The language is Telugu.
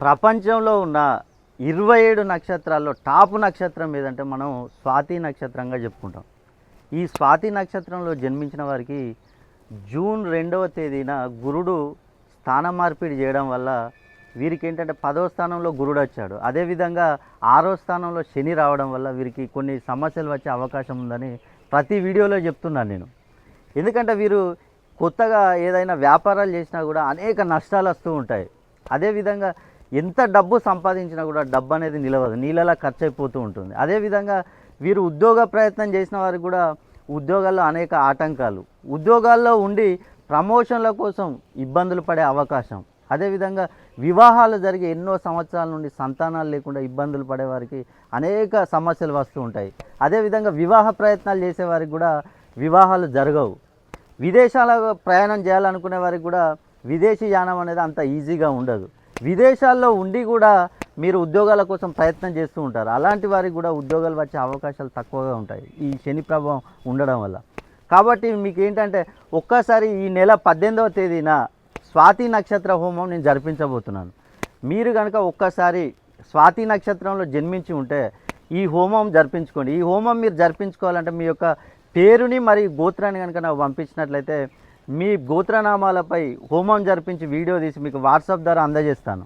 ప్రపంచంలో ఉన్న 27 నక్షత్రాల్లో టాప్ నక్షత్రం ఏదంటే మనం స్వాతి నక్షత్రంగా చెప్పుకుంటాం. ఈ స్వాతి నక్షత్రంలో జన్మించిన వారికి జూన్ 2వ తేదీన గురుడు స్థాన మార్పిడి చేయడం వల్ల వీరికి ఏంటంటే 10వ స్థానంలో గురుడు వచ్చాడు. అదేవిధంగా 6వ స్థానంలో శని రావడం వల్ల వీరికి కొన్ని సమస్యలు వచ్చే అవకాశం ఉందని ప్రతి వీడియోలో చెప్తున్నాను నేను. ఎందుకంటే వీరు కొత్తగా ఏదైనా వ్యాపారాలు చేసినా కూడా అనేక నష్టాలు వస్తూ ఉంటాయి. అదేవిధంగా ఎంత డబ్బు సంపాదించినా కూడా డబ్బు అనేది నిలవదు, నీళ్ళలా ఖర్చు అయిపోతూ ఉంటుంది. అదేవిధంగా వీరు ఉద్యోగ ప్రయత్నం చేసిన వారికి కూడా ఉద్యోగాల్లో అనేక ఆటంకాలు, ఉద్యోగాల్లో ఉండి ప్రమోషన్ల కోసం ఇబ్బందులు పడే అవకాశం, అదేవిధంగా వివాహాలు జరిగే ఎన్నో సంవత్సరాల నుండి సంతానాలు లేకుండా ఇబ్బందులు పడేవారికి అనేక సమస్యలు వస్తూ ఉంటాయి. అదేవిధంగా వివాహ ప్రయత్నాలు చేసేవారికి కూడా వివాహాలు జరగవు. విదేశాల ప్రయాణం చేయాలనుకునే వారికి కూడా విదేశీ యానం అనేది అంత ఈజీగా ఉండదు. విదేశాల్లో ఉండి కూడా మీరు ఉద్యోగాల కోసం ప్రయత్నం చేస్తూ ఉంటారు. అలాంటి వారికి కూడా ఉద్యోగాలు వచ్చే అవకాశాలు తక్కువగా ఉంటాయి ఈ శని ప్రభావం ఉండడం వల్ల. కాబట్టి మీకు ఏంటంటే ఒక్కసారి ఈ నెల 18వ తేదీన స్వాతి నక్షత్ర హోమం నేను జరిపించబోతున్నాను. మీరు కనుక ఒక్కసారి స్వాతి నక్షత్రంలో జన్మించి ఉంటే ఈ హోమం జరిపించుకోండి. ఈ హోమం మీరు జరిపించుకోవాలంటే మీ యొక్క పేరుని మరియు గోత్రాన్ని కనుక నాకు పంపించినట్లయితే మీ గోత్రనామాలపై హోమం జరిపించి వీడియో తీసి మీకు వాట్సాప్ ద్వారా అందజేస్తాను.